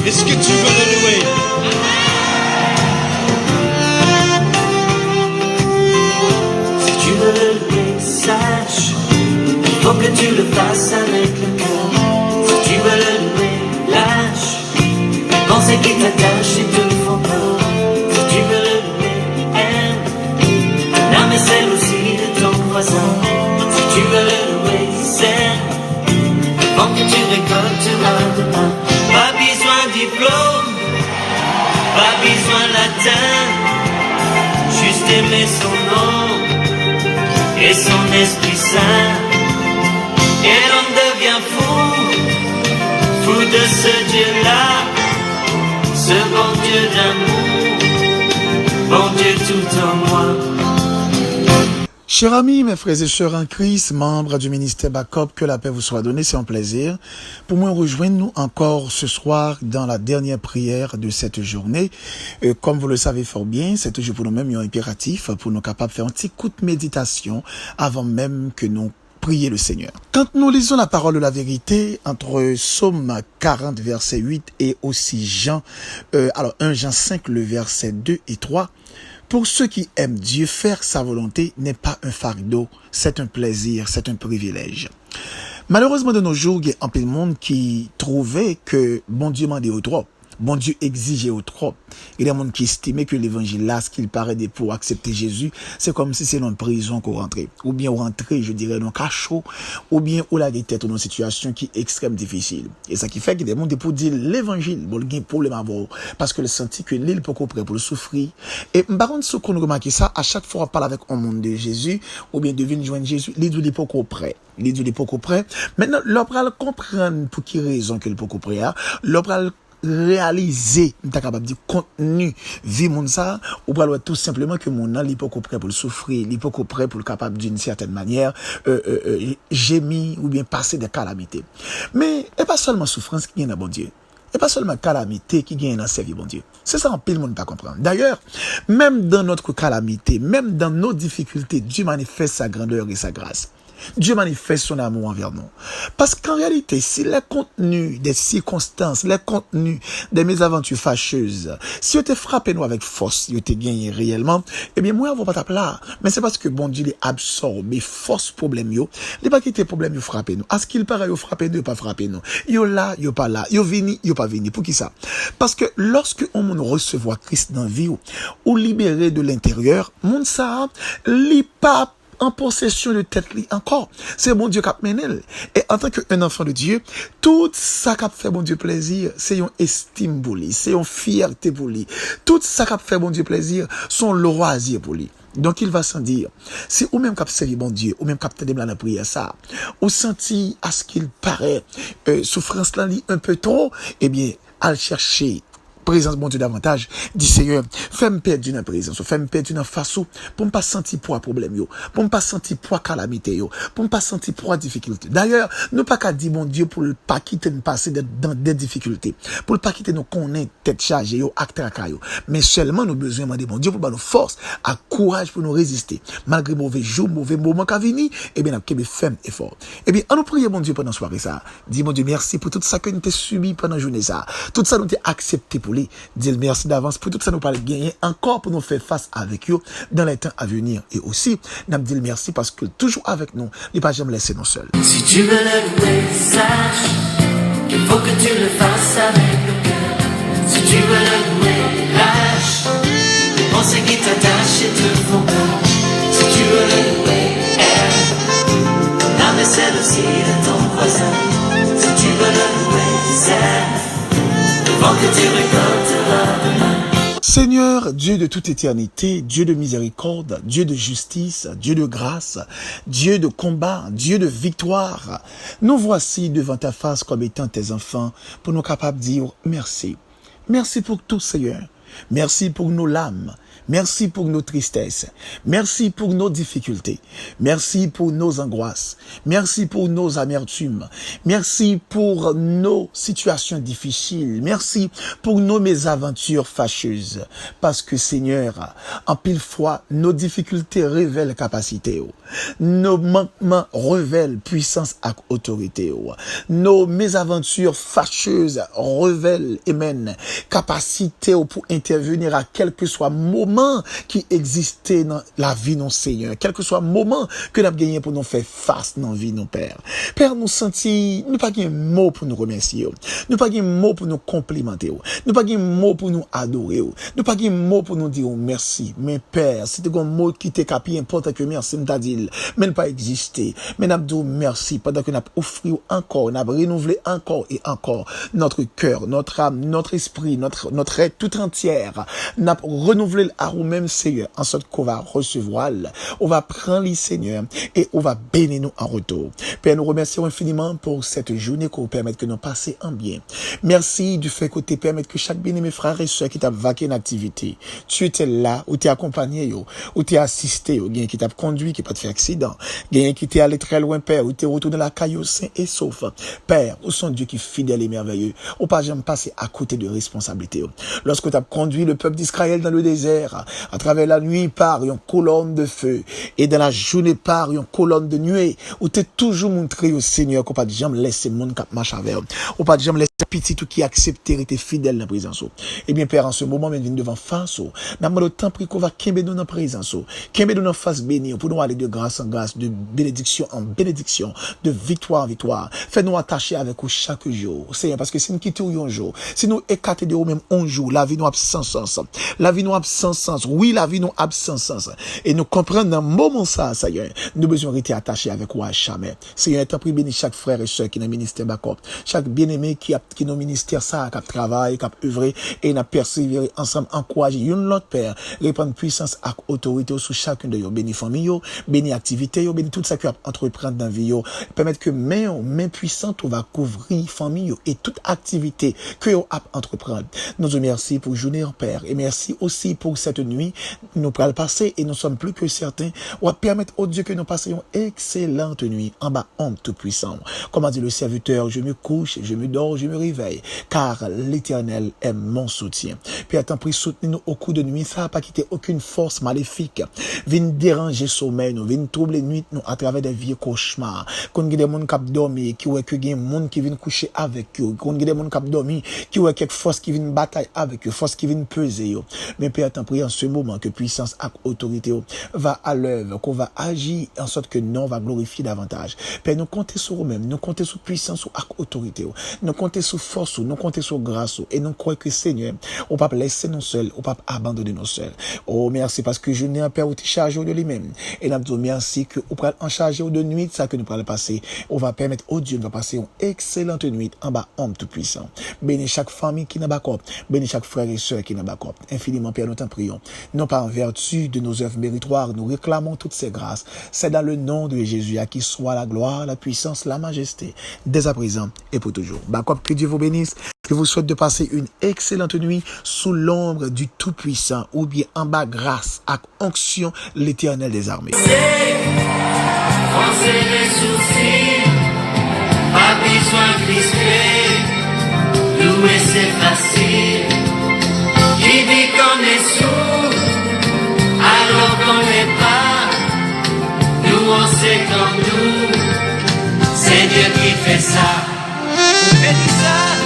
Est-ce que tu veux le louer? Si tu veux le louer, sache, il faut que tu le fasses avec le cœur. Si tu veux le louer, lâche les pensées qui t'attachent et te font peur. Si tu veux le louer, aime l'âme et celle aussi de ton voisin. Si tu veux le louer, sème avant que tu récolteras demain. Pas besoin de diplôme, pas besoin de latin, juste aimer son nom et son Esprit Saint. Et l'on devient fou, fou de ce Dieu-là, ce bon Dieu d'amour, bon Dieu tout en moi. Chers amis, mes frères et sœurs en Christ, membres du ministère Backup, que la paix vous soit donnée, c'est un plaisir. Pour moi, rejoignez-nous encore ce soir dans la dernière prière de cette journée. Comme vous le savez fort bien, c'est toujours pour nous-mêmes un impératif pour nous capables de faire un petit coup de méditation avant même que nous prier le Seigneur. Quand nous lisons la parole de la vérité entre Psaume 40 verset 8 et aussi Jean, 1 Jean 5 le verset 2 et 3, pour ceux qui aiment Dieu, faire sa volonté n'est pas un fardeau, c'est un plaisir, c'est un privilège. Malheureusement, de nos jours, il y a un peu de monde qui trouvait que bon Dieu m'a dit au trop. Bon Dieu exigeait au trop. Il y a des gens qui estimaient que l'évangile là, ce qu'il paraît pour accepter Jésus, c'est comme si c'est dans une prison qu'on rentrait. Ou bien on rentrait, je dirais, dans un cachot, ou bien on a des têtes dans une situation qui est extrêmement difficile. Et ça qui fait qu'il y a des gens pour dire l'évangile, bon, il y a un problème à voir. Parce que le senti que l'île peut prêt pour le souffrir. Et par contre, ce qu'on remarque ça, à chaque fois on parle avec un monde de Jésus, ou bien devine joindre Jésus, l'île n'est pas prêt. L'île n'est pas prêt. Maintenant, l'on va comprendre pour qui raison que le pas prêt. L'on va réaliser, t'es capable de dire contenu vie mon ça, ou pas tout simplement que mon âme n'est pas prêt pour le souffrir, n'est pas prêt pour le capable d'une certaine manière gémir ou bien passer des calamités. Mais et pas seulement souffrance qui vient dans bon Dieu. Et pas seulement calamité qui gagne dans sa vie, bon Dieu. C'est ça, en pile, monde pas comprendre. D'ailleurs, même dans notre calamité, même dans nos difficultés, Dieu manifeste sa grandeur et sa grâce. Dieu manifeste son amour envers nous. Parce qu'en réalité, si les contenus des circonstances, les contenus des mésaventures fâcheuses, si vous te frappé nous avec force, vous te gagné réellement, eh bien, moi, on va pas taper là. Mais c'est parce que bon Dieu, il absorbe, il force problème, il n'est pas quitté problème, il frappe nous. À ce qu'il paraît, il frappe nous, il pas frappé nous. Il là, il pas là. Il vini, il pas vini. Pour qui ça? Parce que lorsque on nous recevoir Christ dans la vie, ou libéré de l'intérieur, mon ça, il pas en possession de tête li encore. C'est bon Dieu qui a mené. Et en tant qu'un enfant de Dieu, tout ça qui a fait bon Dieu plaisir, c'est une estime pour lui, c'est une fierté pour lui. Tout ça qui a fait bon Dieu plaisir, son loisir pour lui. Donc il va s'en dire, si ou même cap servi bon Dieu, ou même cap t'aider dans la prière ça, ou senti à ce qu'il paraît souffrance là un peu trop, eh bien, à le chercher présence bon Dieu davantage, dit Seigneur, fais-moi perdre une présence, fais-moi perdre une face pour ne pas sentir poids problème yo, pour ne pas sentir poids calamité yo, pour ne pas sentir poids difficulté. D'ailleurs, nous pas qu'à dire bon Dieu pour ne pas quitter nous passer dans des difficultés, pour ne pas quitter nous connaître tête chargée yo, acte yo, mais seulement nous besoin demander bon Dieu pour nous force, à courage pour nous résister, malgré mauvais jours, mauvais moments qui viennent, et bien nous femme effort. Et bien, on nous prie bon Dieu pendant soirée ça. Dis mon Dieu merci pour tout ça que nous t'ai subi pendant journée ça. Tout ça nous t'ai accepté pour dire merci d'avance pour tout ça nous parler gagner encore pour nous faire face avec eux dans les temps à venir et aussi nous dire merci parce que toujours avec nous il pas jamais laisser nous seuls. Si tu veux le louer, sache qu'il faut que tu le fasses avec le cœur. Si tu veux le louer, lâche les pensées qui t'attachent et te font peur. Si tu veux le louer, aime l'âme et celle aussi de ton voisin. Si tu veux le louer, sème que tu récolteras demain. Seigneur, Dieu de toute éternité, Dieu de miséricorde, Dieu de justice, Dieu de grâce, Dieu de combat, Dieu de victoire, nous voici devant ta face comme étant tes enfants pour nous capables de dire merci. Merci pour tout, Seigneur. Merci pour nos larmes. Merci pour nos tristesses. Merci pour nos difficultés. Merci pour nos angoisses. Merci pour nos amertumes. Merci pour nos situations difficiles. Merci pour nos mésaventures fâcheuses. Parce que Seigneur, en pile fois, nos difficultés révèlent capacité. Nos manquements révèlent puissance et autorité. Nos mésaventures fâcheuses révèlent, amen, capacité pour intervenir à quel que soit moment qui existait dans la vie de nos Seigneur, quel que soit moment que nous avons gagné pour nous faire face dans la vie de nos pères. Père, nous sentis, nous pas un mot pour nous remercier, nous pas un mot pour nous complimenter, nous pas un mot pour nous adorer, nous pas un mot pour nous dire merci. Mais Père, c'était un mot qui était capi important que merci, nous t'a dit, mais pas existé. Mais nous avons dit merci pendant que nous avons offert encore, nous avons renouvelé encore et encore notre cœur, notre âme, notre esprit, notre être tout entière. Nous avons renouvelé à nous-mêmes, Seigneur, en sorte qu'on va recevoir, on va prendre les Seigneur et on va bénir nous en retour. Père, nous remercions infiniment pour cette journée qu'on permet que nous passions en bien. Merci du fait que tu permets que chaque bien-aimé frère et soeur qui t'a vaqué une activité, tu étais là, ou t'es accompagné, ou t'es assisté, ou qui t'a conduit, qui pas te fait accident, qui t'est allé très loin, Père, ou t'es retourné la caillou sain et sauf. Père, où sont Dieu qui est fidèle et merveilleux, ou pas jamais passer à côté de responsabilité. Lorsque tu as conduit le peuple d'Israël dans le désert, à travers la nuit par une colonne de feu, et dans la journée par une colonne de nuée, où tu es toujours montré au Seigneur qu'on pas jamais laisser monde qui marche avec, ou pas jamais laisser petit tout qui accepte et être fidèle dans la présence. Eh bien, Père, en ce moment, même devant face, n'a pas le temps pris qu'on va kembe dans la présence, kembe dans la face bénie, pour nous aller de grâce en grâce, de bénédiction en bénédiction, de victoire en victoire. Fais-nous attacher avec vous chaque jour, Seigneur, parce que si nous quittons un jour, si nous écartons de vous même un jour, la vie nous a sans sens. La vie nous a sans sens. Oui, la vie nous a sans sens. Et nous comprenons dans le moment ça, Seigneur, nous besoin rester attachés avec vous à jamais. Seigneur, t'as pris béni chaque frère et soeur qui est dans le ministère Backup, chaque bien-aimé qui est dans le ministère ça, qui travaille, qui a œuvré et n'a persévéré ensemble, encouragé une l'autre Père, répandre puissance et autorité sur chacune de vous. Béni famille, béni activité, béni tout ça que vous entreprendre dans la vie, permettre que main puissante va couvrir famille et toute activité que vous entreprendre. Nous vous remercions pour journée en Père et merci aussi pour cette nuit. Nous pourrons le passer et nous sommes plus que certains. On va permettre au Dieu que nous passions excellente nuit en bas homme tout puissant. Comme a dit le serviteur, je me couche, je me dors, je me réveille, car l'Éternel est mon soutien. Puis attends, prie, soutenez-nous au coup de nuit, ça n'a pas quitté aucune force maléfique. Viens déranger sommeil, nous viens troubler nuit, nous à travers des vieux cauchemars. Qu'on ait des gens qui dorment, qui ouais que des gens qui viennent coucher avec eux, qu'on ait des gens qui dorment, qui ouais quelque force qui viennent bataille avec eux, force qui viennent peser. Mais Père, attends, prie en ce moment que puissance et autorité va à l'œuvre, qu'on va agir en sorte que non va glorifier davantage. Père, nous comptons sur nous-mêmes, nous comptons sur puissance et autorité, nous comptons sur force, nous comptons sur grâce, et nous croyons que Seigneur, on ne peut pas laisser nous seuls, on ne peut pas abandonner nous seuls. Oh, merci parce que je n'ai un Père où tu charges de lui-même. Et nous disons merci que on peut en charger de nuit, ça que nous pourrons passer. On va permettre au Dieu de passer une excellente nuit en bas, homme tout puissant. Bénis chaque famille qui n'a pas corps, bénis chaque frère et sœur qui n'a pas corps. Infiniment, Père, nous t'en prions. Non pas en vertu de nos œuvres méritoires, nous réclamons toutes ces grâces. C'est dans le nom de Jésus à qui soit la gloire, la puissance, la majesté, dès à présent et pour toujours. Backup, que Dieu vous bénisse, que vous souhaite de passer une excellente nuit sous l'ombre du Tout-Puissant ou bien en bas grâce à onction l'Éternel des armées. Pensez les sourcils, pas besoin de crisper, louer c'est facile, qui vit comme les sourds, alors qu'on n'est pas, nous on sait comme nous, c'est Dieu qui fait ça, faites ça.